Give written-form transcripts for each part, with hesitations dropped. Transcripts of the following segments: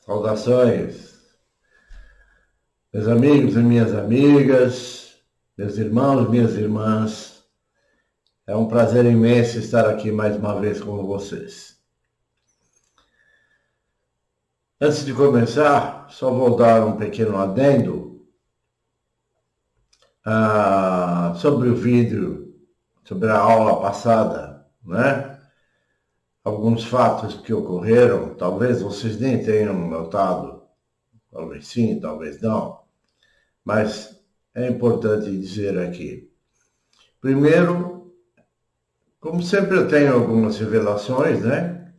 Saudações, meus amigos e minhas amigas, meus irmãos, minhas irmãs. É um prazer imenso estar aqui mais uma vez com vocês. Antes de começar, só vou dar um pequeno adendo sobre o vídeo, sobre a aula passada, né? Alguns fatos que ocorreram, talvez vocês nem tenham notado, talvez sim, talvez não, mas é importante dizer aqui. Primeiro, como sempre eu tenho algumas revelações, né?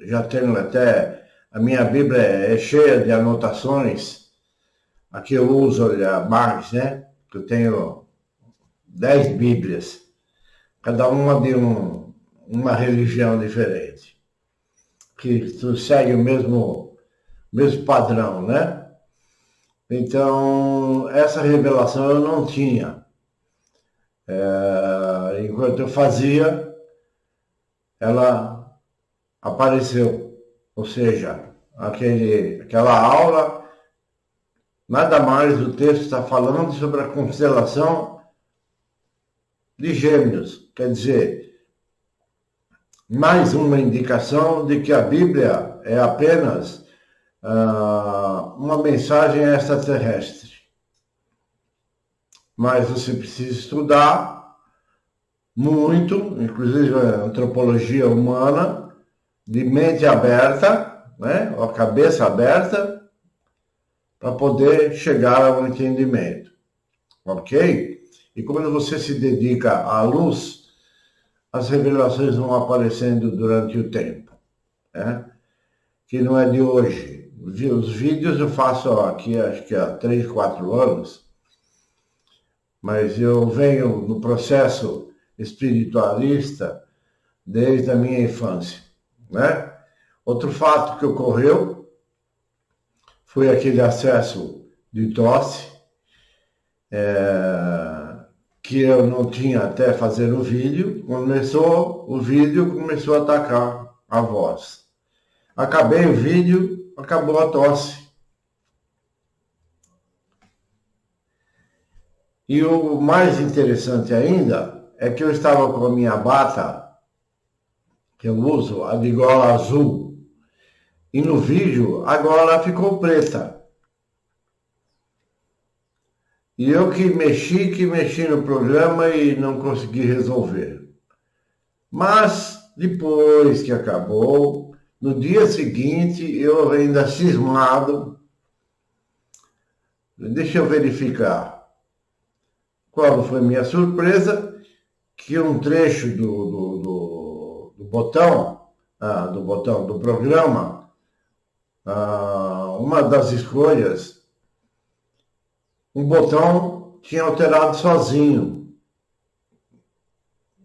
Já tenho até, a minha Bíblia é cheia de anotações, aqui eu uso a mais, né? Eu tenho 10 Bíblias, cada uma de uma religião diferente, que segue o mesmo padrão, né? Então, essa revelação eu não tinha. Enquanto eu fazia, ela apareceu. Ou seja, aquela aula, nada mais o texto está falando sobre a constelação de Gêmeos. Quer dizer, mais uma indicação de que a Bíblia é apenas uma mensagem extraterrestre. Mas você precisa estudar muito, inclusive a antropologia humana, de mente aberta, né, a cabeça aberta, para poder chegar ao entendimento. Ok? E quando você se dedica à luz, as revelações vão aparecendo durante o tempo, né? Que não é de hoje. Os vídeos eu faço aqui, acho que há 3, 4 anos, mas eu venho no processo espiritualista desde a minha infância, né? Outro fato que ocorreu foi aquele acesso de tosse, que eu não tinha até fazer o vídeo. O vídeo começou a atacar a voz. Acabei o vídeo, acabou a tosse. E o mais interessante ainda é que eu estava com a minha bata, que eu uso, a de gola azul, e no vídeo a gola ficou preta. E eu que mexi no programa e não consegui resolver. Mas depois que acabou, no dia seguinte, eu ainda cismado, deixa eu verificar. Qual foi minha surpresa? Que um trecho do botão, do programa, uma das escolhas, um botão tinha alterado sozinho.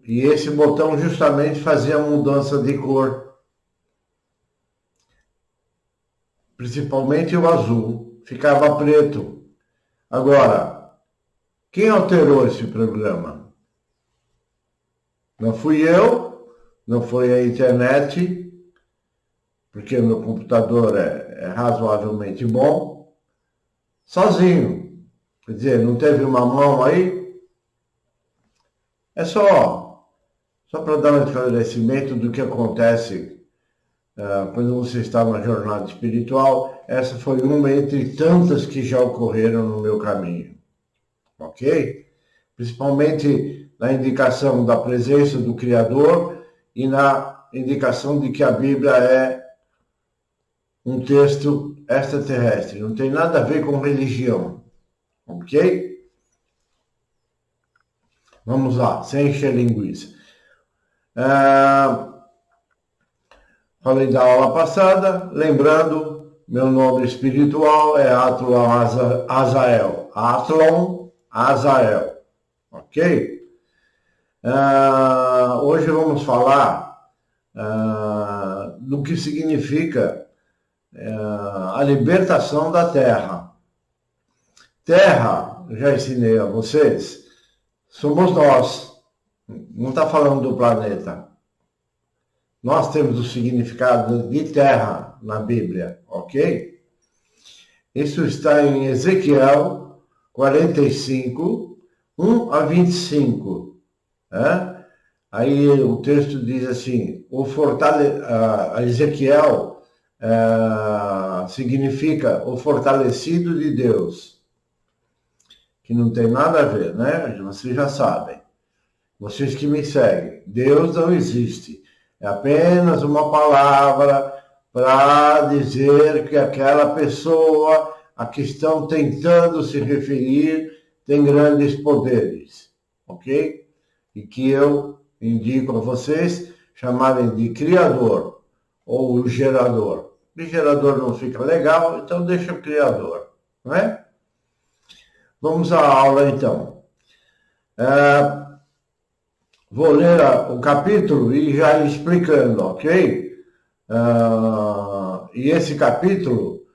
E esse botão justamente fazia a mudança de cor. Principalmente o azul. Ficava preto. Agora, quem alterou esse programa? Não fui eu, não foi a internet, porque o meu computador é razoavelmente bom, sozinho. Quer dizer, não teve uma mão aí? É só para dar um esclarecimento do que acontece quando você está na jornada espiritual. Essa foi uma entre tantas que já ocorreram no meu caminho, ok? Principalmente na indicação da presença do Criador e na indicação de que a Bíblia é um texto extraterrestre, não tem nada a ver com religião, ok? Vamos lá, sem encher linguiça. Falei da aula passada, lembrando, meu nome espiritual é Atlon Azael. Atlon Azael, ok? Hoje vamos falar do que significa a libertação da Terra. Terra, já ensinei a vocês, somos nós. Não está falando do planeta. Nós temos o significado de terra na Bíblia, ok? Isso está em Ezequiel 45, 1 a 25. Né? Aí o texto diz assim, Ezequiel significa o fortalecido de Deus, que não tem nada a ver, né? Vocês já sabem. Vocês que me seguem, Deus não existe. É apenas uma palavra para dizer que aquela pessoa a que estão tentando se referir tem grandes poderes, ok? E que eu indico a vocês chamarem de Criador ou gerador. O gerador não fica legal, então deixa o Criador, não é? Vamos à aula, então. Vou ler o capítulo e já explicando, ok? E esse capítulo,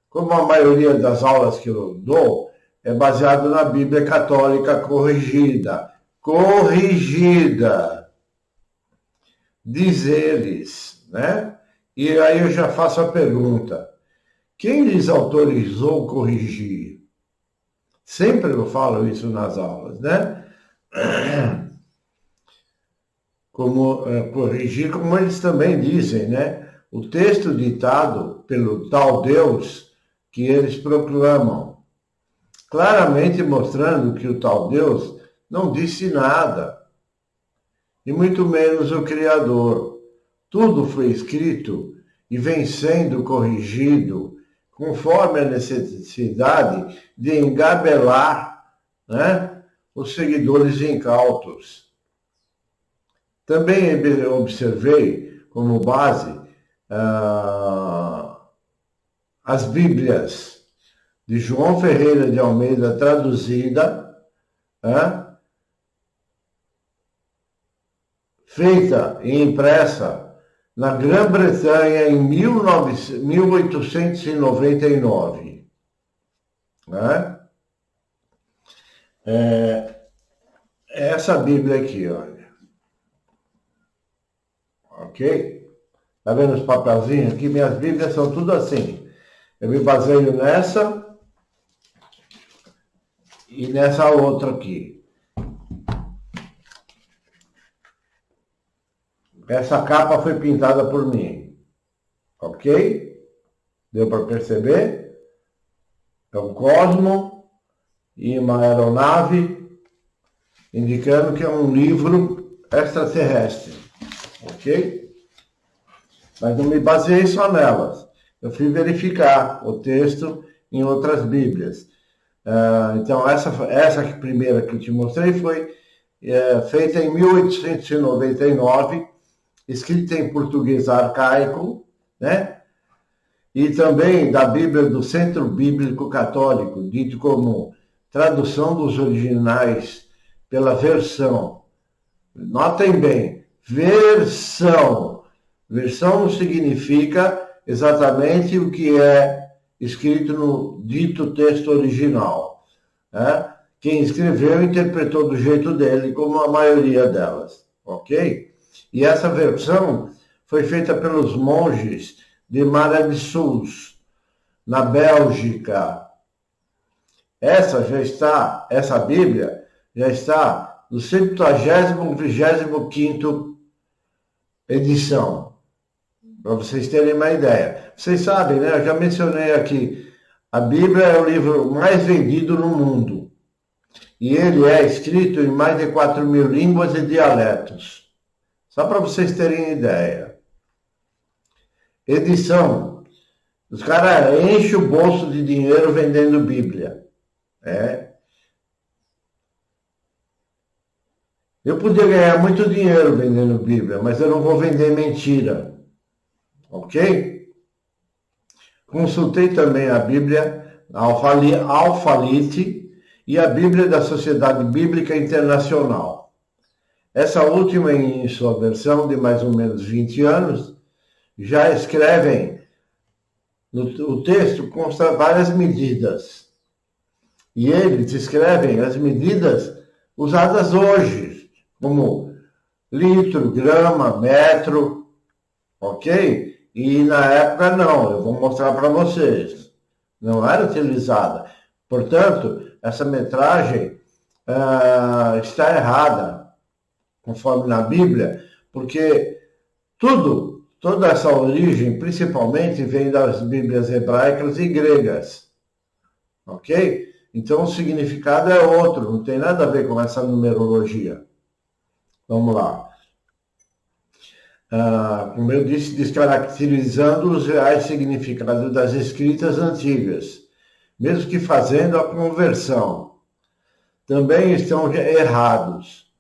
como a maioria das aulas que eu dou, é baseado na Bíblia Católica corrigida. Corrigida! Diz eles, né? E aí eu já faço a pergunta. Quem lhes autorizou corrigir? Sempre eu falo isso nas aulas, né? Como corrigir, como eles também dizem, né? O texto ditado pelo tal Deus que eles proclamam, claramente mostrando que o tal Deus não disse nada, e muito menos o Criador. Tudo foi escrito e vem sendo corrigido conforme a necessidade de engabelar, né, os seguidores incautos. Também observei como base as Bíblias de João Ferreira de Almeida traduzida, feita e impressa na Grã-Bretanha em 1899. Né? Essa Bíblia aqui, olha. Ok? Tá vendo os papelzinhos aqui? Minhas Bíblias são tudo assim. Eu me baseio nessa e nessa outra aqui. Essa capa foi pintada por mim. Ok? Deu para perceber? É um cosmo e uma aeronave indicando que é um livro extraterrestre. Ok? Mas não me baseei só nelas. Eu fui verificar o texto em outras Bíblias. Então, essa primeira que eu te mostrei foi feita em 1899, escrita em português arcaico, né? E também da Bíblia do Centro Bíblico Católico, dito como tradução dos originais pela versão. Notem bem, versão. Versão não significa exatamente o que é escrito no dito texto original. Né? Quem escreveu interpretou do jeito dele, como a maioria delas. Ok? E essa versão foi feita pelos monges de Mara de Sous, na Bélgica. Essa Bíblia já está no 725º edição, para vocês terem uma ideia. Vocês sabem, né? Eu já mencionei aqui, a Bíblia é o livro mais vendido no mundo. E ele é escrito em mais de 4.000 línguas e dialetos. Só para vocês terem ideia. Edição. Os caras enchem o bolso de dinheiro vendendo Bíblia. Eu podia ganhar muito dinheiro vendendo Bíblia, mas eu não vou vender mentira. Ok? Consultei também a Bíblia Alfalite e a Bíblia da Sociedade Bíblica Internacional. Essa última, em sua versão de mais ou menos 20 anos, já escrevem, o texto consta várias medidas. E eles escrevem as medidas usadas hoje, como litro, grama, metro, ok? E na época não, eu vou mostrar para vocês. Não era utilizada. Portanto, essa metragem está errada, conforme na Bíblia, porque toda essa origem, principalmente, vem das Bíblias hebraicas e gregas, ok? Então, o significado é outro, não tem nada a ver com essa numerologia. Vamos lá. Como eu disse, descaracterizando os reais significados das escritas antigas, mesmo que fazendo a conversão. Também estão errados,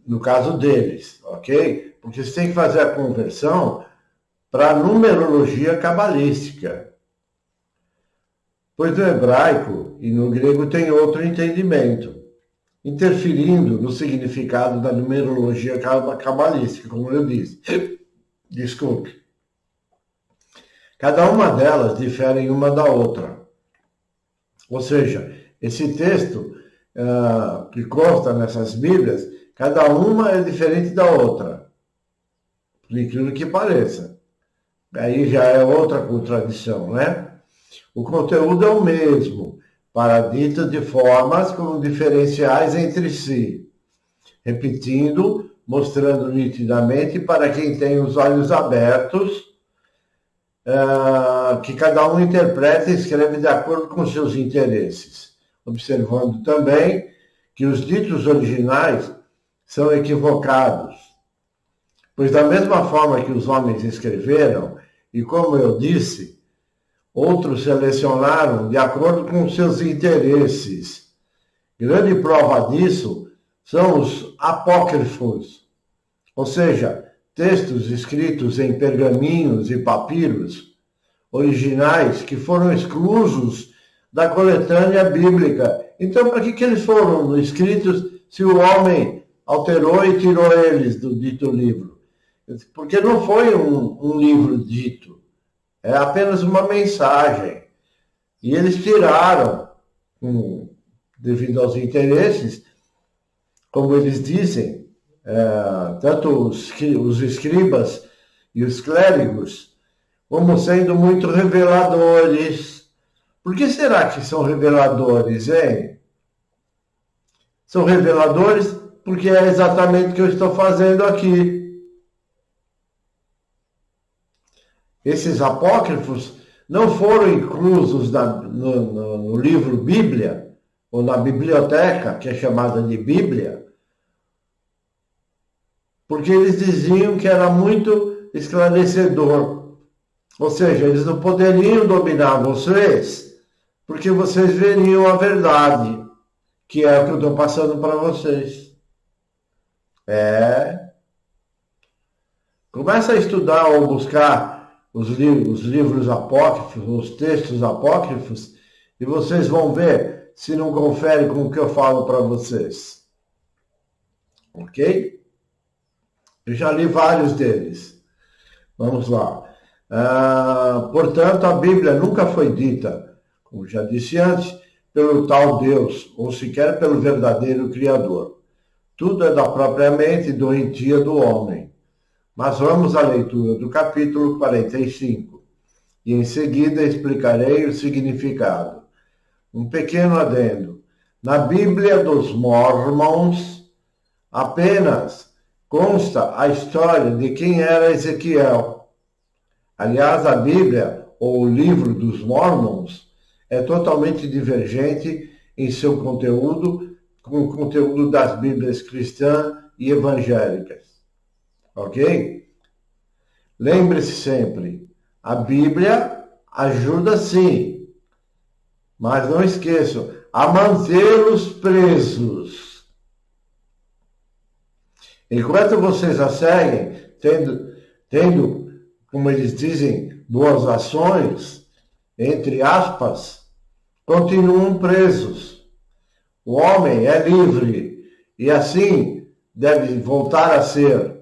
no caso deles, ok? Porque você tem que fazer a conversão para a numerologia cabalística. Pois no hebraico e no grego tem outro entendimento, interferindo no significado da numerologia cabalística, como eu disse. Desculpe. Cada uma delas difere uma da outra. Ou seja, esse texto que consta nessas Bíblias, cada uma é diferente da outra, por incrível que pareça. Aí já é outra contradição, né? O conteúdo é o mesmo, para dito de formas com diferenciais entre si, repetindo, mostrando nitidamente para quem tem os olhos abertos, que cada um interpreta e escreve de acordo com seus interesses, observando também que os ditos originais são equivocados, pois da mesma forma que os homens escreveram, e como eu disse, outros selecionaram de acordo com seus interesses. Grande prova disso são os apócrifos, ou seja, textos escritos em pergaminhos e papiros originais que foram exclusos da coletânea bíblica. Então, para que eles foram escritos se o homem alterou e tirou eles do dito livro? Porque não foi um livro dito. É apenas uma mensagem. E eles tiraram, devido aos interesses, como eles dizem, tanto os escribas e os clérigos, como sendo muito reveladores. Por que será que são reveladores, hein? São reveladores porque é exatamente o que eu estou fazendo aqui. Esses apócrifos não foram inclusos no livro Bíblia, ou na biblioteca, que é chamada de Bíblia, porque eles diziam que era muito esclarecedor. Ou seja, eles não poderiam dominar vocês, porque vocês veriam a verdade, que é o que eu estou passando para vocês. Começa a estudar ou buscar os livros apócrifos, os textos apócrifos, e vocês vão ver se não confere com o que eu falo para vocês. Ok? Eu já li vários deles. Vamos lá. Portanto, a Bíblia nunca foi dita, como já disse antes, pelo tal Deus, ou sequer pelo verdadeiro Criador. Tudo é da própria mente doentia do homem. Mas vamos à leitura do capítulo 45, e em seguida explicarei o significado. Um pequeno adendo. Na Bíblia dos Mormons, apenas consta a história de quem era Ezequiel. Aliás, a Bíblia, ou o livro dos Mormons, é totalmente divergente em seu conteúdo com o conteúdo das Bíblias cristãs e evangélicas. Ok? Lembre-se sempre, a Bíblia ajuda sim, mas não esqueçam, a mantê-los presos. Enquanto vocês a seguem, tendo, como eles dizem, boas ações, entre aspas, continuam presos. O homem é livre e assim deve voltar a ser.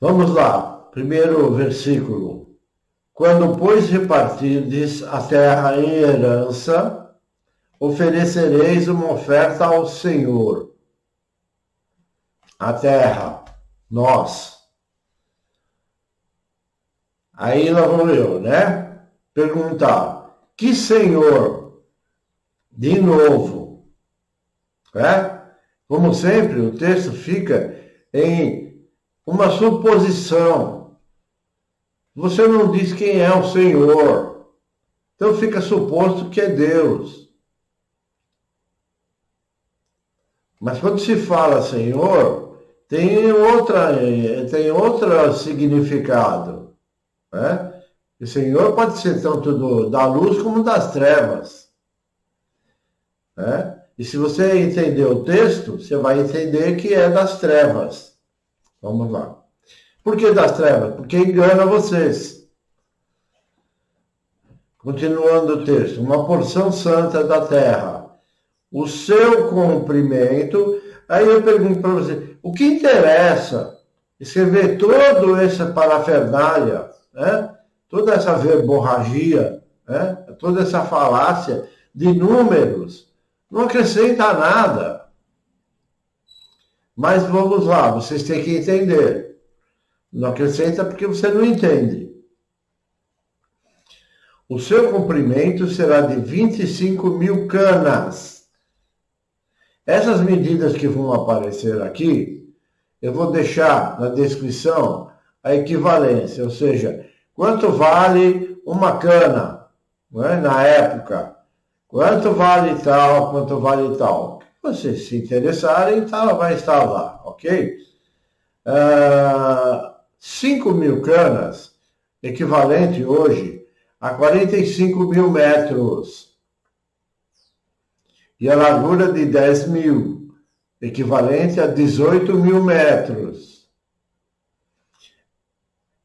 Vamos lá, primeiro versículo. Quando, pois, repartirdes a terra em herança, oferecereis uma oferta ao Senhor. a terra, nós. Aí lá vou eu, né? Perguntar, que Senhor, de novo, né? Como sempre, o texto fica em uma suposição. Você não diz quem é o Senhor. Então fica suposto que é Deus. Mas quando se fala Senhor, tem outro significado, né? O Senhor pode ser tanto da luz como das trevas, né? E se você entender o texto, você vai entender que é das trevas. Vamos lá. Por que das trevas? Porque engana vocês. Continuando o texto. Uma porção santa da terra. O seu comprimento. Aí eu pergunto para você, o que interessa escrever toda essa parafernália, né? Toda essa verborragia, né? Toda essa falácia de números? Não acrescenta nada. Mas vamos lá, vocês têm que entender. Não acrescenta porque você não entende. O seu comprimento será de 25.000 canas. Essas medidas que vão aparecer aqui, eu vou deixar na descrição a equivalência, ou seja, quanto vale uma cana, né, na época, quanto vale tal, quanto vale tal. Se vocês se interessarem, vai estar lá, ok? 5.000 canas, equivalente hoje a 45.000 metros. E a largura de 10.000, equivalente a 18.000 metros.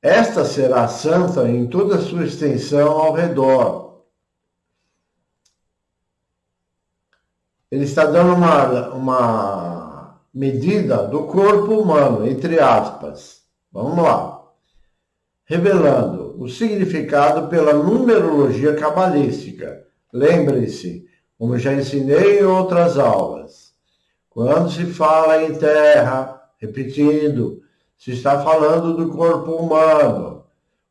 Esta será santa em toda a sua extensão ao redor. Ele está dando uma medida do corpo humano, entre aspas. Vamos lá. Revelando o significado pela numerologia cabalística. Lembre-se, como já ensinei em outras aulas, quando se fala em terra, repetindo, se está falando do corpo humano.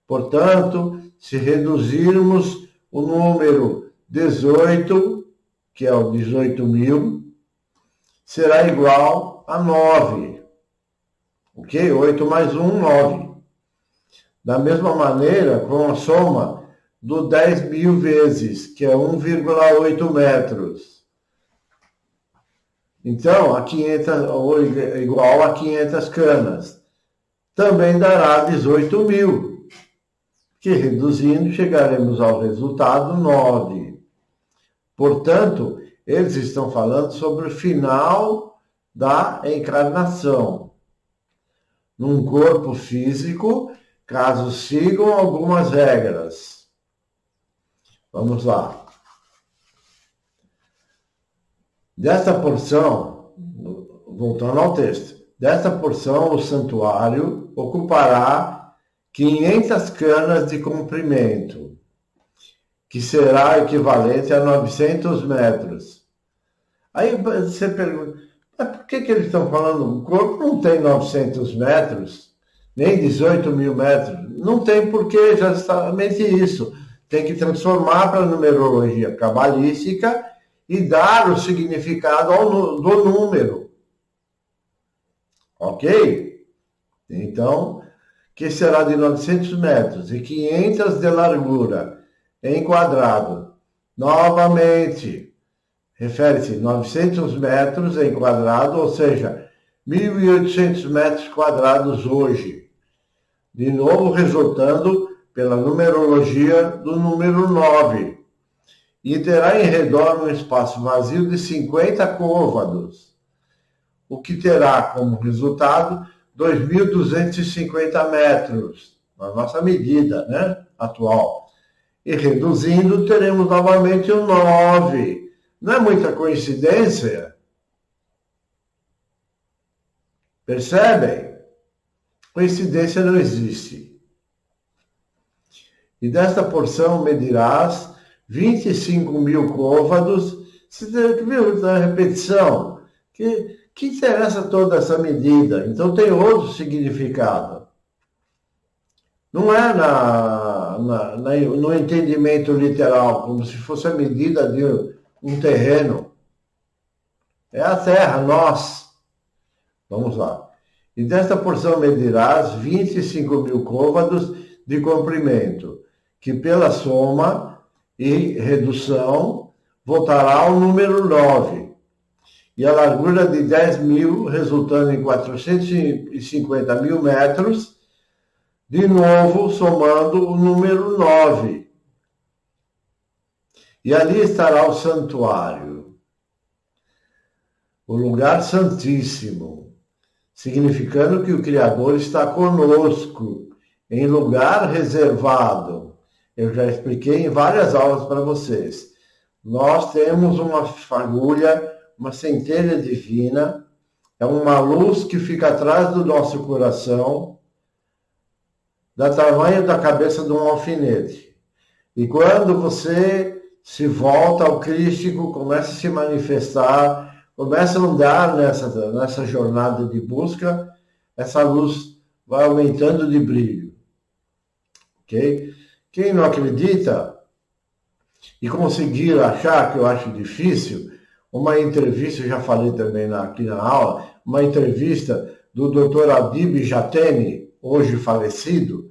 Portanto, se reduzirmos o número 18, que é o 18.000, será igual a 9. Ok? 8 mais 1, 9. Da mesma maneira, com a soma do 10.000 vezes, que é 1,8 metros. Então, igual a 500 canas. Também dará 18.000, que reduzindo chegaremos ao resultado 9. Portanto, eles estão falando sobre o final da encarnação. Num corpo físico, caso sigam algumas regras. Vamos lá. Desta porção, voltando ao texto, desta porção o santuário ocupará 500 canas de comprimento, que será equivalente a 900 metros. Aí você pergunta, mas por que eles estão falando? O corpo não tem 900 metros, nem 18.000 metros. Não tem porque já justamente isso. Tem que transformar para a numerologia cabalística e dar o significado do número. Ok? Então, que será de 900 metros e 500 de largura em quadrado. Novamente, refere-se a 900 metros em quadrado, ou seja, 1.800 metros quadrados hoje. De novo, resultando pela numerologia do número 9. E terá em redor um espaço vazio de 50 côvados, o que terá como resultado 2.250 metros, na nossa medida, né, atual. E reduzindo, teremos novamente o 9. Não é muita coincidência? Percebem? Coincidência não existe. E desta porção medirás 25.000 côvados. Você viu a repetição? Que Que interessa toda essa medida? Então tem outro significado. Não é no entendimento literal, como se fosse a medida de um terreno. É a terra, nós. Vamos lá. E desta porção medirás 25.000 côvados de comprimento, que pela soma e redução voltará ao número 9, e a largura de 10.000, resultando em 450.000 metros, de novo somando o número 9. E ali estará o santuário, o lugar santíssimo, significando que o Criador está conosco, em lugar reservado. Eu já expliquei em várias aulas para vocês. Nós temos uma fagulha, uma centelha divina, é uma luz que fica atrás do nosso coração, do tamanho da cabeça de um alfinete. E quando você se volta ao Crístico, começa a se manifestar, começa a andar nessa jornada de busca, essa luz vai aumentando de brilho. Ok? Quem não acredita e conseguir achar, que eu acho difícil, uma entrevista, eu já falei também aqui na aula, uma entrevista do Dr. Adib Jatene, hoje falecido,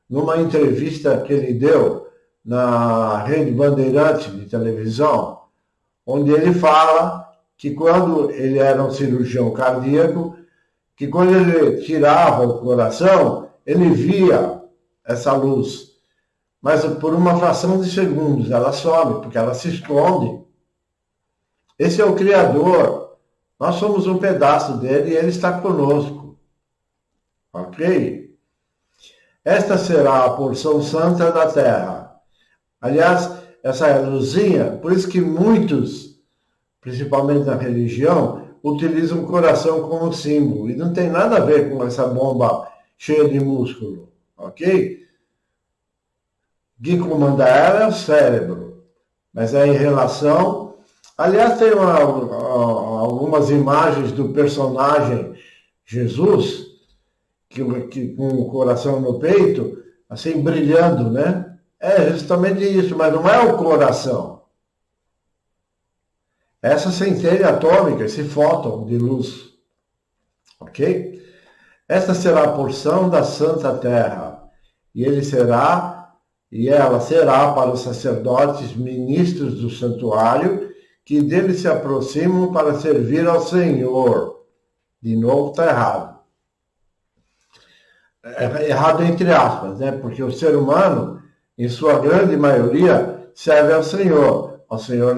numa entrevista que ele deu na Rede Bandeirante de televisão, onde ele fala que quando ele era um cirurgião cardíaco, que quando ele tirava o coração, ele via essa luz. Mas por uma fração de segundos ela some, porque ela se esconde. Esse é o Criador. Nós somos um pedaço dele e ele está conosco. Ok? Esta será a porção santa da terra. Aliás, essa luzinha, por isso que muitos, principalmente na religião, utilizam o coração como símbolo. E não tem nada a ver com essa bomba cheia de músculo. Ok? Quem comanda ela é o cérebro. Mas é em relação... Aliás, tem algumas imagens do personagem Jesus, que com o coração no peito, assim, brilhando, né? É justamente isso, mas não é o coração. Essa centelha atômica, esse fóton de luz. Ok? Esta será a porção da Santa Terra, e ela será para os sacerdotes ministros do santuário, que dele se aproximam para servir ao Senhor. De novo, está errado. É errado entre aspas, né? Porque o ser humano, em sua grande maioria, serve ao Senhor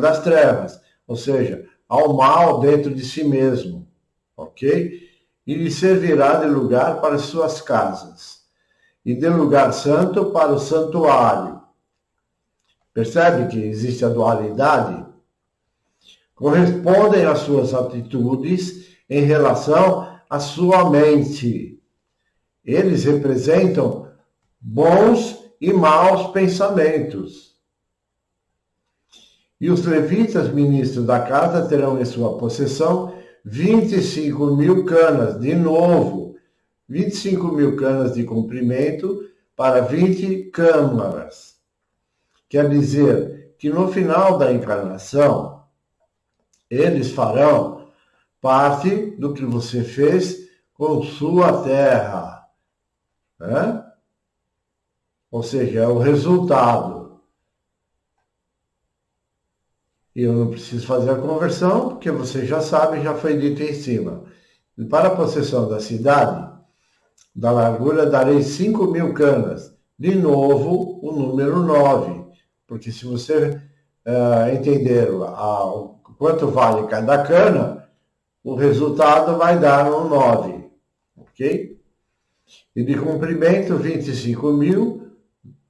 das trevas, ou seja, ao mal dentro de si mesmo, ok? E lhe servirá de lugar para suas casas, e de lugar santo para o santuário. Percebe que existe a dualidade? Correspondem às suas atitudes em relação à sua mente. Eles representam bons e maus pensamentos. E os levitas, ministros da casa, terão em sua possessão 25.000 canas, de novo, 25.000 canas de comprimento para 20 câmaras. Quer dizer que no final da encarnação, eles farão parte do que você fez com sua terra. Né? Ou seja, é o resultado. E eu não preciso fazer a conversão, porque você já sabe, já foi dito em cima. E para a possessão da cidade, da largura, darei 5.000 canas. De novo, o número 9. Porque se você entender quanto vale cada cana, o resultado vai dar um 9. Ok? E de comprimento, 25.000,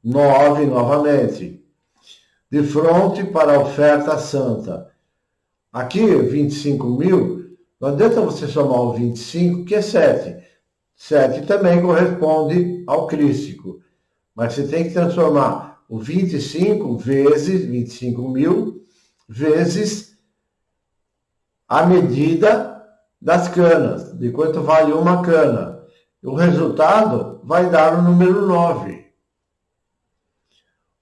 9 novamente. De fronte para a oferta santa. Aqui, 25.000, não adianta você somar o 25, que é 7. 7 também corresponde ao crístico. Mas você tem que transformar o 25 vezes 25.000 vezes a medida das canas, de quanto vale uma cana. O resultado vai dar o número 9.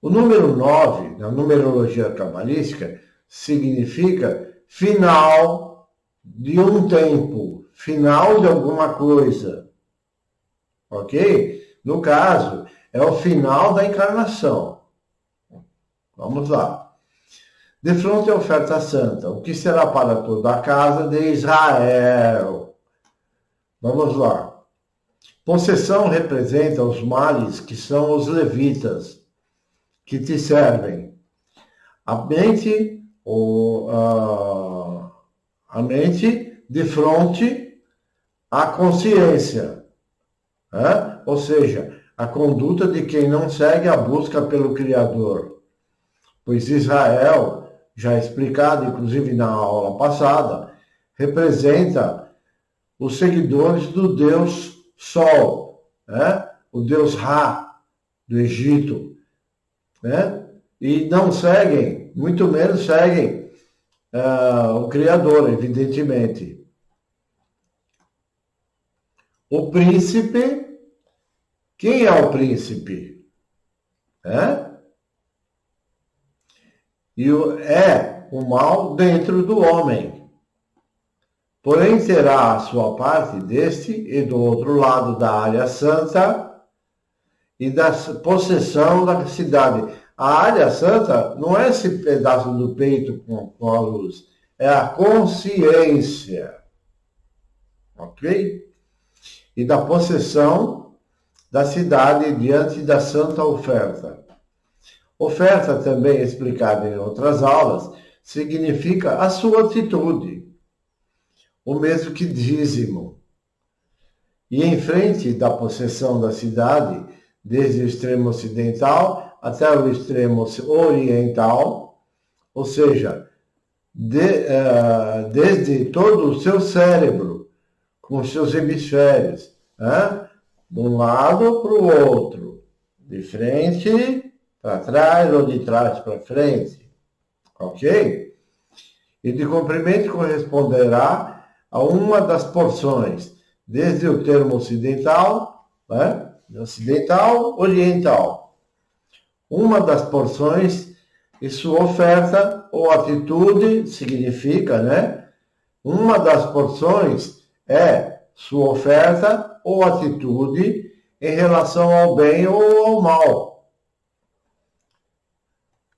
O número 9, na numerologia cabalística, significa final de um tempo, final de alguma coisa. Ok? No caso, é o final da encarnação. Vamos lá. De frente à oferta santa, o que será para toda a casa de Israel? Vamos lá. Possessão representa os males que são os levitas, que te servem. A mente, a mente de frente à consciência. Ou seja, a conduta de quem não segue a busca pelo Criador. Pois Israel, já explicado inclusive na aula passada, representa os seguidores do Deus Sol, o Deus Ra, do Egito. E não seguem, muito menos seguem o Criador, evidentemente. O príncipe, quem é o príncipe? É o mal dentro do homem. Porém, terá a sua parte deste e do outro lado da área santa e da possessão da cidade. A área santa não é esse pedaço do peito com a luz, é a consciência. Ok? E da possessão da cidade diante da santa oferta. Oferta, também explicada em outras aulas, significa a sua atitude, o mesmo que dízimo. E em frente da possessão da cidade, desde o extremo ocidental até o extremo oriental, ou seja, desde todo o seu cérebro, com os seus hemisférios, de um lado para o outro, de frente para trás ou de trás para frente, ok? E de comprimento corresponderá a uma das porções, desde o termo ocidental, ocidental, oriental. Uma das porções e sua oferta ou atitude significa, uma das porções é sua oferta ou atitude em relação ao bem ou ao mal.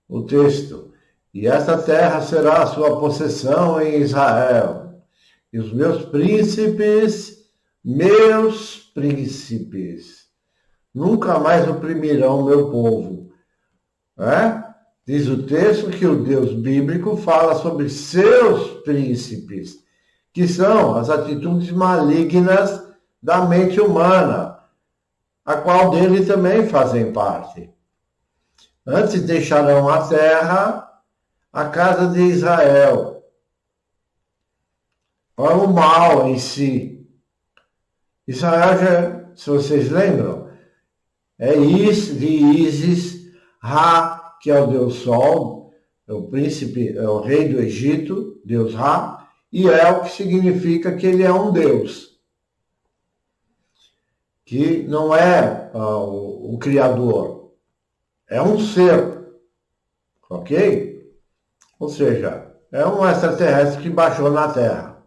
O texto: e esta terra será a sua possessão em Israel, e os meus príncipes, nunca mais oprimirão meu povo. Diz o texto que o Deus bíblico fala sobre seus príncipes, que são as atitudes malignas da mente humana, a qual dele também fazem parte. Antes deixarão a terra, a casa de Israel, para o mal em si. Israel, já, se vocês lembram, é de Ísis, Ra, que é o Deus Sol, é o príncipe, é o rei do Egito, Deus Ra, e El, que significa que ele é um Deus, que não é o Criador. É um ser, ok? Ou seja, é um extraterrestre que baixou na Terra.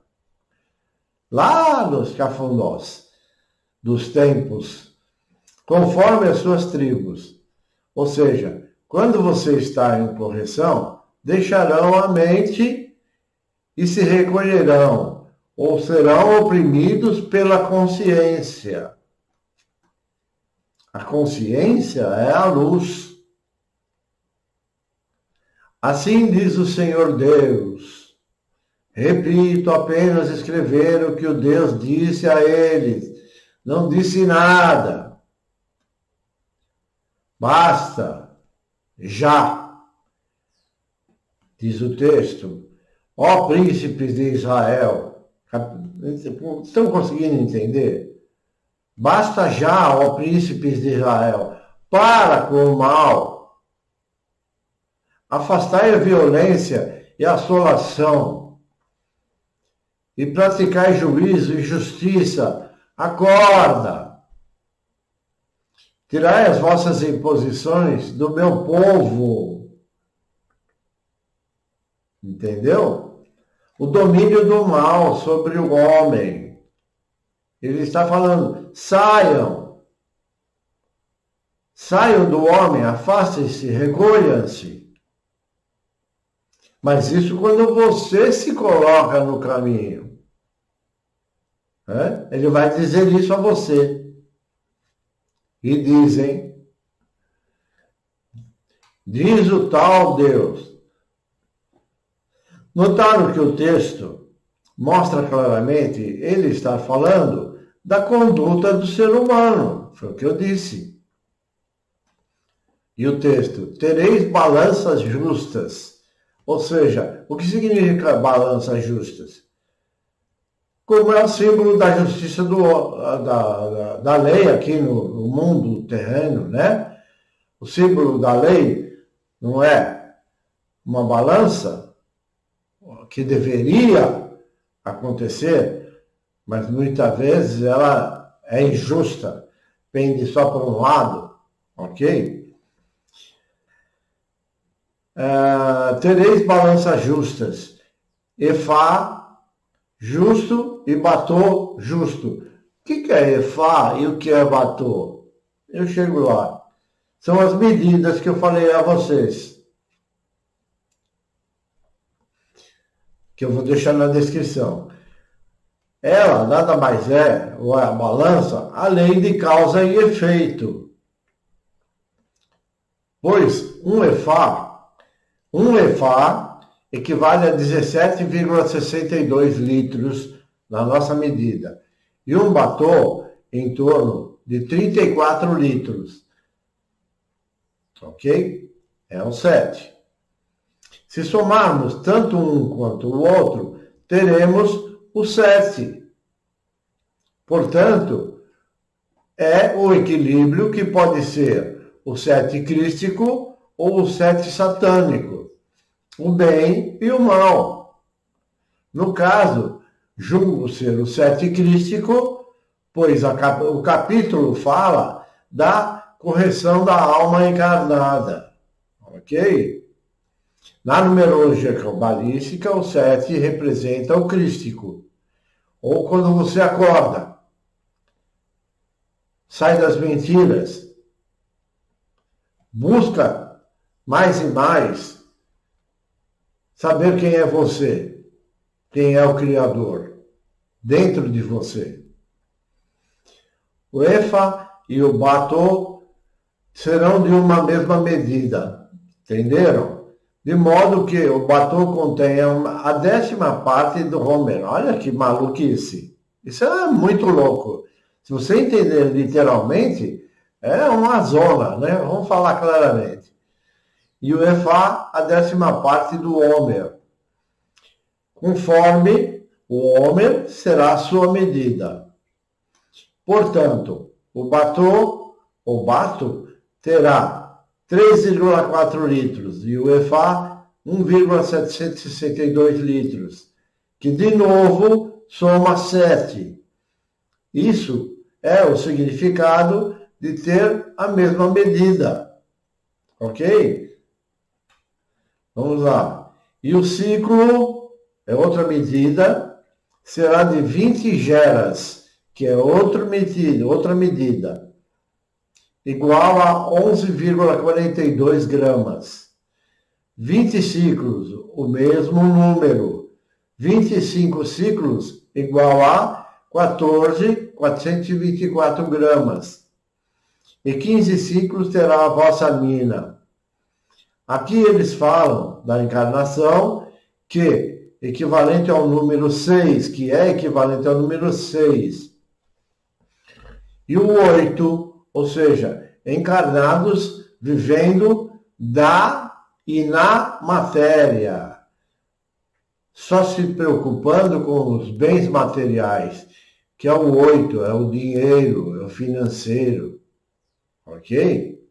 Lá nos cafundós dos tempos, conforme as suas tribos. Ou seja, quando você está em correção, deixarão a mente e se recolherão, ou serão oprimidos pela consciência. A consciência é a luz. Assim diz o Senhor Deus. Repito, apenas escrever o que o Deus disse a eles. Não disse nada. Basta. Já. Diz o texto. Ó príncipes de Israel. Estão conseguindo entender? Basta já, ó príncipes de Israel. Para com o mal. Afastai a violência e a assolação. e praticar juízo e justiça. Acorda! Tirai as vossas imposições do meu povo. Entendeu? O domínio do mal sobre o homem. Ele está falando, saiam. Saiam do homem, afastem-se, recolham-se. Mas isso quando você se coloca no caminho. Ele vai dizer isso a você. E dizem, diz o tal Deus. Notaram que o texto mostra claramente, ele está falando da conduta do ser humano. Foi o que eu disse. E o texto, tereis balanças justas. Ou seja, o que significa balanças justas? Como é o símbolo da justiça da lei aqui no mundo terreno, né? O símbolo da lei não é uma balança que deveria acontecer, mas muitas vezes ela é injusta, pende só para um lado, ok? Tereis balanças justas, Efá justo e Batô justo. O que é Efá e o que é Batô? Eu chego lá. São as medidas que eu falei a vocês, que eu vou deixar na descrição. Ela nada mais é, ou é a balança, a lei de causa e efeito. Pois um efá equivale a 17,62 litros na nossa medida. E um batô em torno de 34 litros. Ok? É um 7. Se somarmos tanto um quanto o outro, teremos o 7. Portanto, é o equilíbrio que pode ser o 7 crístico ou o 7 satânico, o bem e o mal. No caso, julgo ser o 7 crístico, pois o capítulo fala da correção da alma encarnada, ok? Na numerologia cabalística, o 7 representa o crístico, ou quando você acorda, sai das mentiras, busca mais e mais saber quem é você, quem é o Criador dentro de você. O Efa e o Batô serão de uma mesma medida, entenderam? De modo que o Batô contém a 10ª parte do Homer. Olha que maluquice. Isso é muito louco. Se você entender literalmente, é uma zona, né? Vamos falar claramente. E o Efá, a 10ª parte do Homer. Conforme o Homer será a sua medida. Portanto, o bato, terá 3,4 litros e o Efá 1,762 litros, que de novo soma 7. Isso é o significado de ter a mesma medida. Ok? Vamos lá. E o ciclo é outra medida, será de 20 geras, que é outra medida, igual a 11,42 gramas. 20 ciclos, o mesmo número. 25 ciclos, igual a 14,424 gramas. E 15 ciclos terá a vossa mina. Aqui eles falam da encarnação, que equivalente ao número 6, que é equivalente ao número 6. E o 8, ou seja, encarnados vivendo da e na matéria, só se preocupando com os bens materiais, que é o 8, é o dinheiro, é o financeiro, ok?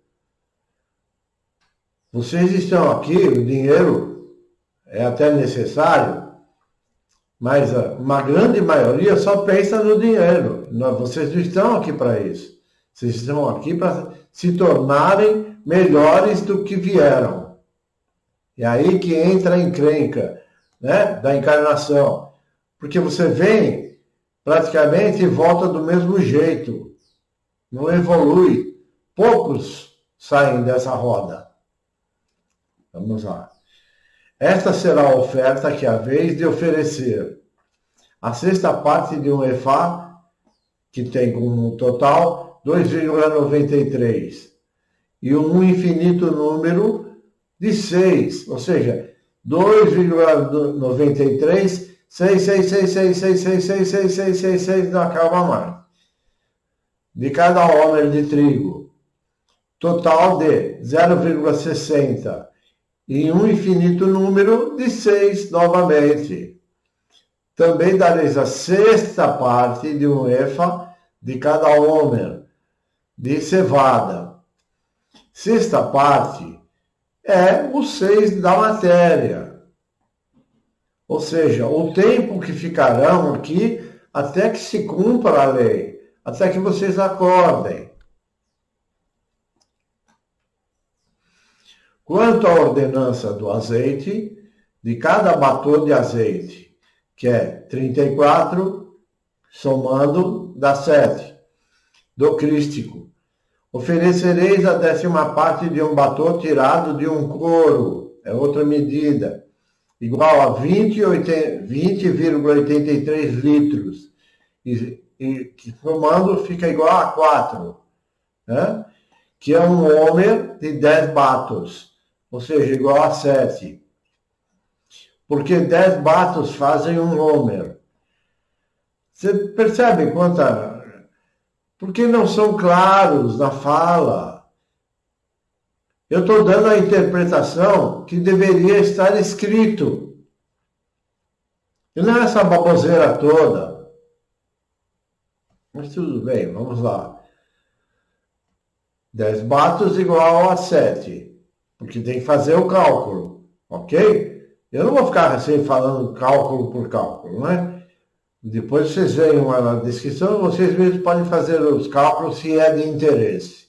Vocês estão aqui, o dinheiro é até necessário, Mas uma grande maioria só pensa no dinheiro. Vocês não estão aqui para isso. Vocês estão aqui para se tornarem melhores do que vieram. E aí que entra a encrenca, né, da encarnação. Porque você vem praticamente e volta do mesmo jeito. Não evolui. Poucos saem dessa roda. Vamos lá. Esta será a oferta que é a vez de oferecer. A sexta parte de um EFA, que tem como total 2,93. E um infinito número de 6. Ou seja, 2,93, 6, 6, 6, 6, 6, 6, 6, 6, 6, 6, 6, não acaba mais. De cada homer de trigo. Total de 0,60. E um infinito número de 6 novamente. Também dareis a sexta parte de um efa de cada homer de cevada. Sexta parte é o 6 da matéria. Ou seja, o tempo que ficarão aqui até que se cumpra a lei, até que vocês acordem. Quanto à ordenança do azeite, de cada batom de azeite, que é 34, somando, dá 7, do crístico. Oferecereis a 10ª parte de um batom tirado de um couro, é outra medida, igual a 20,83 litros, e somando fica igual a 4, né? Que é um homer de 10 batos, ou seja, igual a 7. Porque 10 batos fazem um homer. Você percebe quanta... Porque não são claros na fala. Eu estou dando a interpretação que deveria estar escrito. E não é essa baboseira toda. Mas tudo bem, vamos lá. 10 batos igual a 7. Porque tem que fazer o cálculo, ok? Eu não vou ficar assim falando cálculo por cálculo, né? Depois vocês veem uma descrição, vocês mesmos podem fazer os cálculos se é de interesse.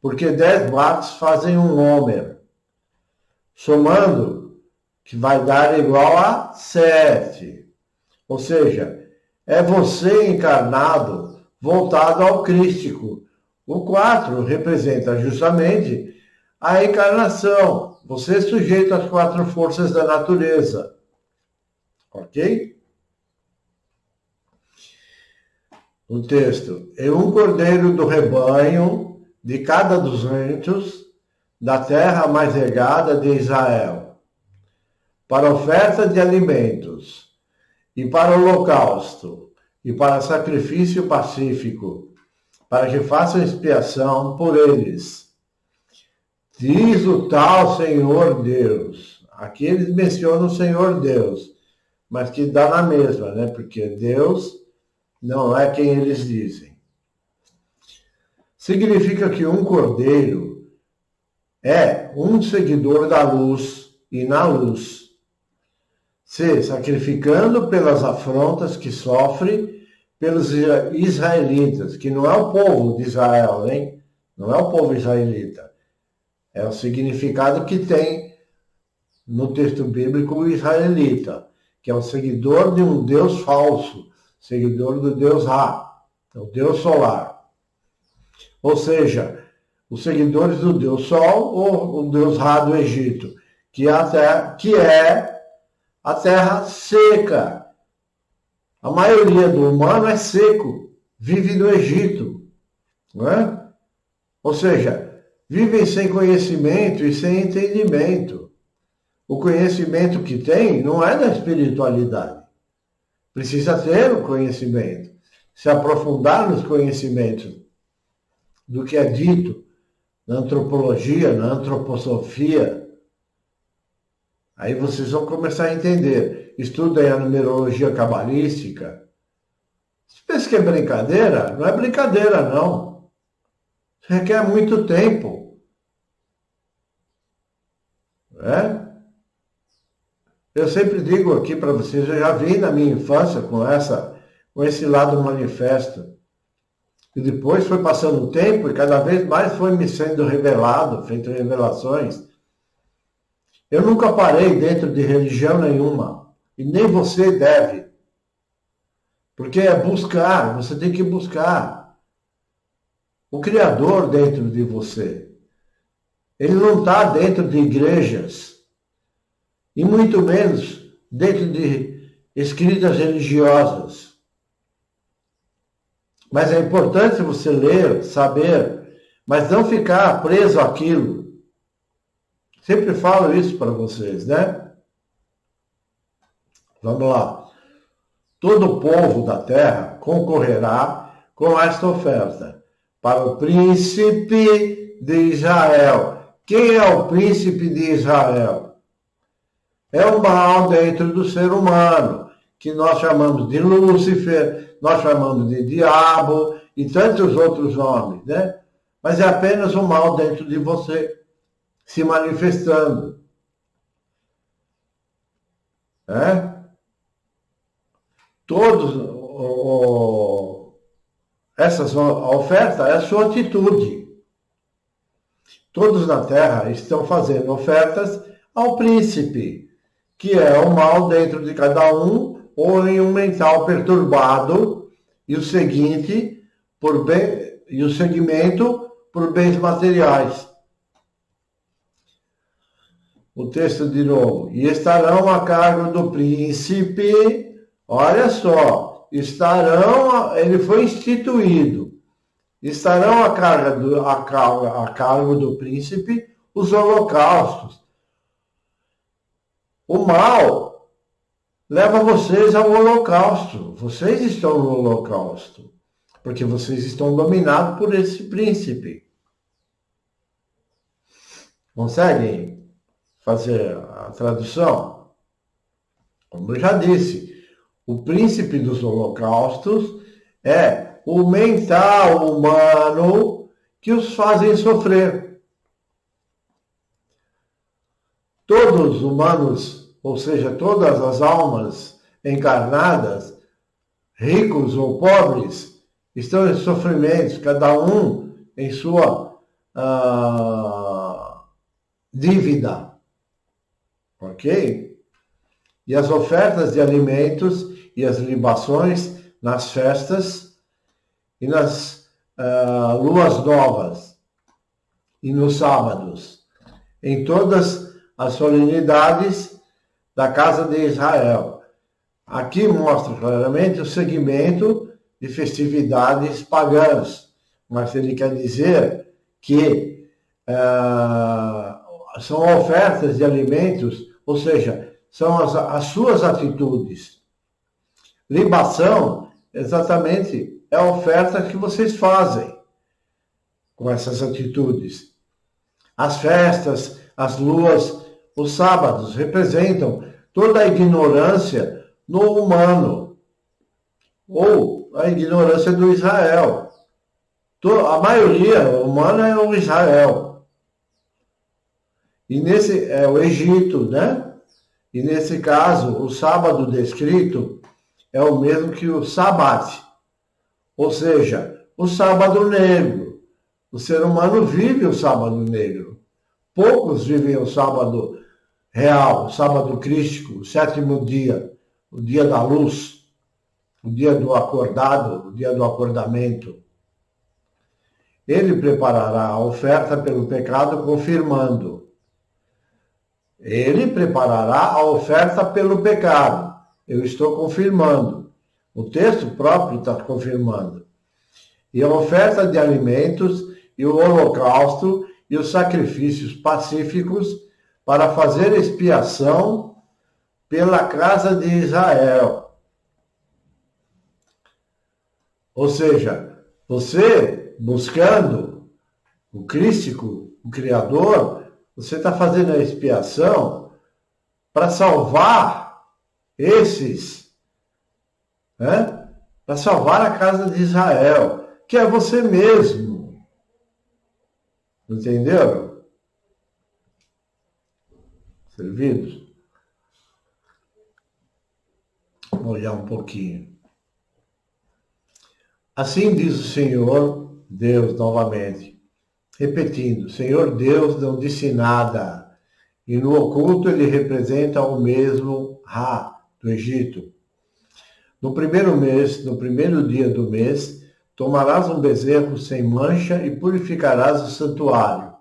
Porque 10 batos fazem um homer. Somando, que vai dar igual a 7. Ou seja, é você encarnado, voltado ao crístico. O 4 representa justamente a encarnação. Você é sujeito às 4 forças da natureza. Ok? O texto. E um cordeiro do rebanho de cada 200 da terra mais regada de Israel, para oferta de alimentos, e para holocausto, e para sacrifício pacífico, para que façam expiação por eles. Diz o tal Senhor Deus. Aqui eles mencionam o Senhor Deus, mas que dá na mesma, né? Porque Deus não é quem eles dizem. Significa que um cordeiro é um seguidor da luz e na luz, se sacrificando pelas afrontas que sofre pelos israelitas, que não é o povo de Israel, hein? Não é o povo israelita. É o significado que tem no texto bíblico o israelita, que é o seguidor de um Deus falso, seguidor do Deus Ra, o Deus solar. Ou seja, os seguidores do Deus Sol ou o Deus Ra do Egito, que é a terra seca. A maioria do humano é seco, vive no Egito, não é? Ou seja, vivem sem conhecimento e sem entendimento. O conhecimento que tem não é da espiritualidade. Precisa ter o conhecimento, se aprofundar nos conhecimentos do que é dito na antropologia, na antroposofia. Aí vocês vão começar a entender. Estudem a numerologia cabalística. Você pensa que é brincadeira? Não é brincadeira, não. Isso requer muito tempo. É? Eu sempre digo aqui para vocês, eu já vi na minha infância com esse lado manifesto. E depois foi passando o tempo e cada vez mais foi me sendo revelado, feito revelações. Eu nunca parei dentro de religião nenhuma. E nem você deve. Porque é buscar, você tem que buscar o Criador dentro de você. Ele não está dentro de igrejas. E muito menos dentro de escritas religiosas. Mas é importante você ler, saber, mas não ficar preso àquilo. Sempre falo isso para vocês, né? Vamos lá. Todo o povo da terra concorrerá com esta oferta para o príncipe de Israel. Quem é o príncipe de Israel? É o mal dentro do ser humano, que nós chamamos de Lúcifer, nós chamamos de diabo e tantos outros nomes, né? Mas é apenas o mal dentro de você se manifestando. Né? A oferta é a sua atitude. Todos na terra estão fazendo ofertas ao príncipe, que é o mal dentro de cada um, ou em um mental perturbado, e o seguinte, e o seguimento por bens materiais. O texto de novo. E estarão a cargo do príncipe, olha só, ele foi instituído. Estarão a cargo do príncipe os holocaustos. O mal leva vocês ao holocausto. Vocês estão no holocausto, porque vocês estão dominados por esse príncipe. Conseguem fazer a tradução? Como eu já disse, o príncipe dos holocaustos é o mental humano que os fazem sofrer. Todos os humanos, ou seja, todas as almas encarnadas, ricos ou pobres, estão em sofrimentos, cada um em sua dívida. Ok? E as ofertas de alimentos e as libações nas festas e nas luas novas e nos sábados, em todas as solenidades da casa de Israel. Aqui mostra claramente o segmento de festividades pagãs, mas ele quer dizer que são ofertas de alimentos, ou seja, são as suas atitudes. Libação, exatamente, é a oferta que vocês fazem com essas atitudes. As festas, as luas, os sábados representam toda a ignorância no humano, ou a ignorância do Israel. A maioria humana é o Israel. E nesse é o Egito, né? E nesse caso, o sábado descrito é o mesmo que o Sabat, ou seja, o sábado negro. O ser humano vive o sábado negro. Poucos vivem o sábado real, o sábado crístico, o sétimo dia, o dia da luz, o dia do acordado, o dia do acordamento. Ele preparará a oferta pelo pecado, confirmando. Ele preparará a oferta pelo pecado. Eu estou confirmando. O texto próprio está confirmando. E a oferta de alimentos e o holocausto e os sacrifícios pacíficos para fazer expiação pela casa de Israel. Ou seja, você buscando o Cristo, o Criador, você está fazendo a expiação para salvar esses, né? Para salvar a casa de Israel, que é você mesmo. Entenderam? Servidos? Vou olhar um pouquinho. Assim diz o Senhor Deus novamente, repetindo, Senhor Deus não disse nada, e no oculto ele representa o mesmo Ra do Egito. No primeiro mês, no primeiro dia do mês, tomarás um bezerro sem mancha e purificarás o santuário.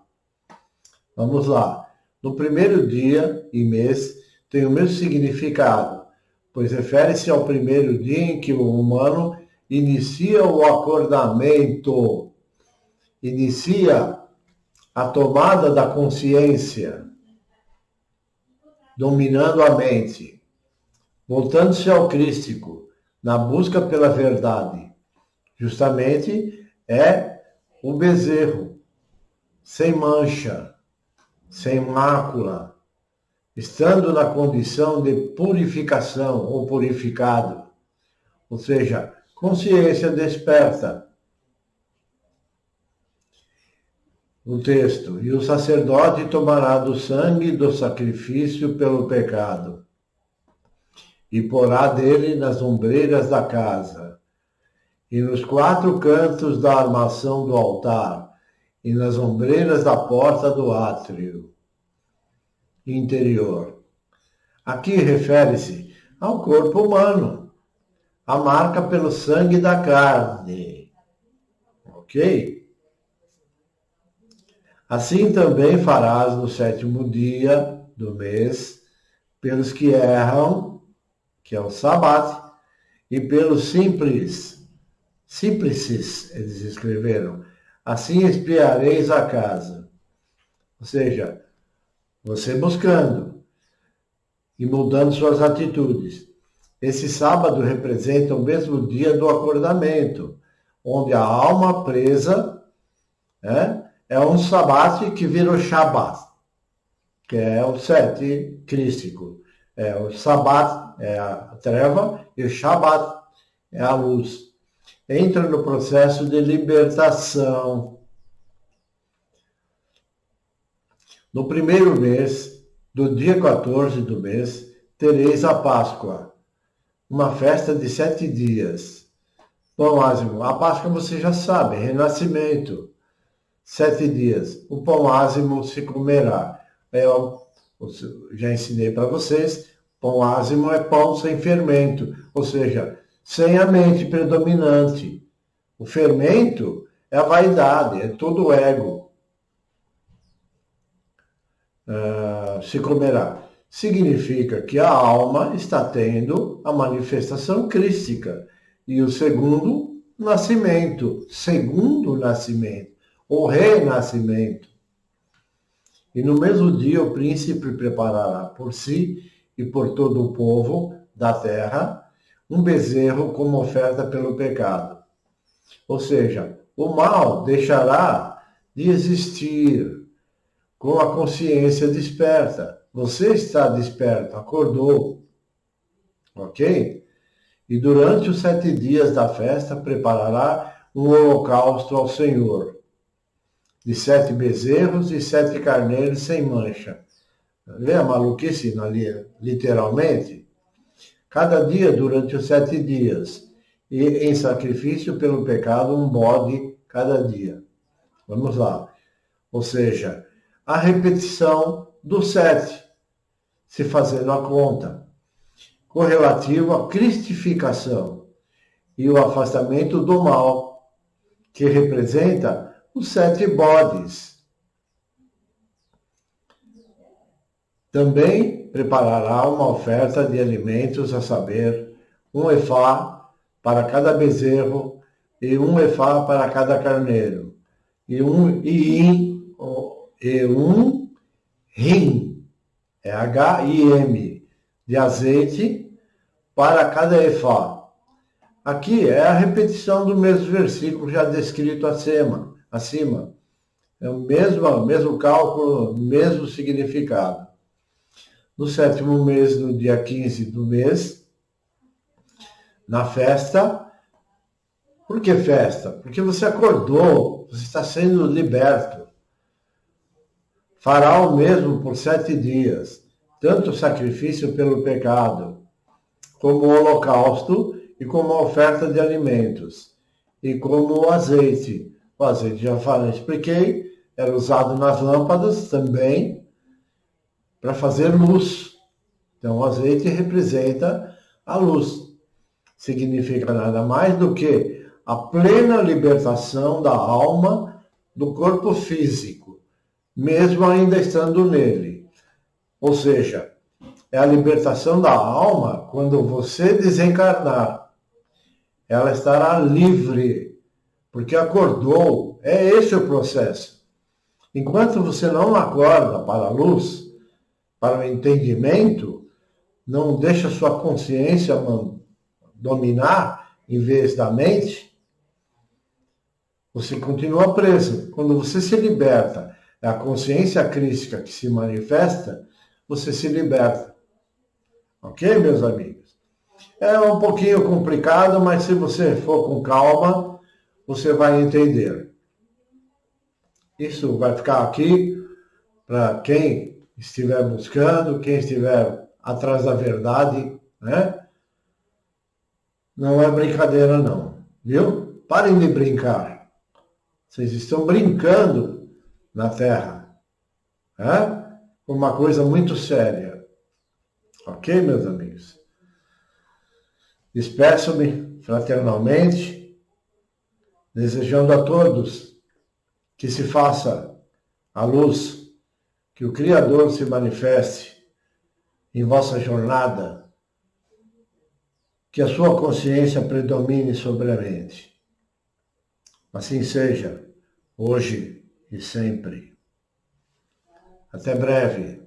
Vamos lá. No primeiro dia e mês tem o mesmo significado, pois refere-se ao primeiro dia em que o humano inicia o acordamento, inicia a tomada da consciência, dominando a mente, voltando-se ao crístico, na busca pela verdade. Justamente é o bezerro, sem mancha, sem mácula, estando na condição de purificação ou purificado, ou seja, consciência desperta. O texto, e o sacerdote tomará do sangue do sacrifício pelo pecado, e porá dele nas ombreiras da casa, e nos 4 cantos da armação do altar, e nas ombreiras da porta do átrio interior. Aqui refere-se ao corpo humano, a marca pelo sangue da carne. Ok? Assim também farás no 7º dia do mês, pelos que erram, que é o Sabate, e pelos simplices, eles escreveram, assim espiareis a casa. Ou seja, você buscando e mudando suas atitudes. Esse sábado representa o mesmo dia do acordamento, onde a alma presa é um sabate que vira o Shabat, que é o 7 crístico. O Sabat é a treva e o Shabat é a luz. Entra no processo de libertação. No primeiro mês, do dia 14 do mês, tereis a Páscoa, uma festa de 7 dias. Pão ázimo. A Páscoa você já sabe, renascimento. 7 dias. O pão ázimo se comerá. Eu já ensinei para vocês, pão ázimo é pão sem fermento, ou seja, sem a mente predominante. O fermento é a vaidade, é todo o ego. Se comerá. Significa que a alma está tendo a manifestação crística. E o segundo nascimento, ou renascimento. E no mesmo dia o príncipe preparará por si e por todo o povo da terra um bezerro como oferta pelo pecado. Ou seja, o mal deixará de existir com a consciência desperta. Você está desperto, acordou. Ok? E durante os 7 dias da festa preparará um holocausto ao Senhor, de 7 bezerros e 7 carneiros sem mancha. Vê a maluquice literalmente? Cada dia durante os 7 dias, e em sacrifício pelo pecado um bode cada dia. Vamos lá. Ou seja, a repetição do 7, se fazendo a conta, correlativo à cristificação e o afastamento do mal, que representa os 7 bodes. Também preparará uma oferta de alimentos, a saber, 1 efá para cada bezerro e 1 efá para cada carneiro, e um rim, é H-I-M, de azeite para cada efá. Aqui é a repetição do mesmo versículo já descrito acima. É o mesmo cálculo, o mesmo significado. No 7º mês, no dia 15 do mês, na festa. Por que festa? Porque você acordou, você está sendo liberto. Fará o mesmo por 7 dias, tanto o sacrifício pelo pecado, como o holocausto e como a oferta de alimentos. E como o azeite. O azeite, já falei, expliquei, era usado nas lâmpadas também para fazer luz. Então, o azeite representa a luz. Significa nada mais do que a plena libertação da alma do corpo físico, mesmo ainda estando nele. Ou seja, é a libertação da alma quando você desencarnar. Ela estará livre, porque acordou. É esse o processo. Enquanto você não acorda para a luz, para o entendimento, não deixa sua consciência dominar em vez da mente, você continua preso. Quando você se liberta, é a consciência crística que se manifesta, você se liberta. Ok, meus amigos? É um pouquinho complicado, mas se você for com calma, você vai entender. Isso vai ficar aqui para quem estiver buscando, quem estiver atrás da verdade, né? Não é brincadeira não, viu? Parem de brincar. Vocês estão brincando na Terra, né? Uma coisa muito séria. Ok, meus amigos? Despeço-me fraternalmente, desejando a todos que se faça a luz, que o Criador se manifeste em vossa jornada, que a sua consciência predomine sobre a mente. Assim seja, hoje e sempre. Até breve.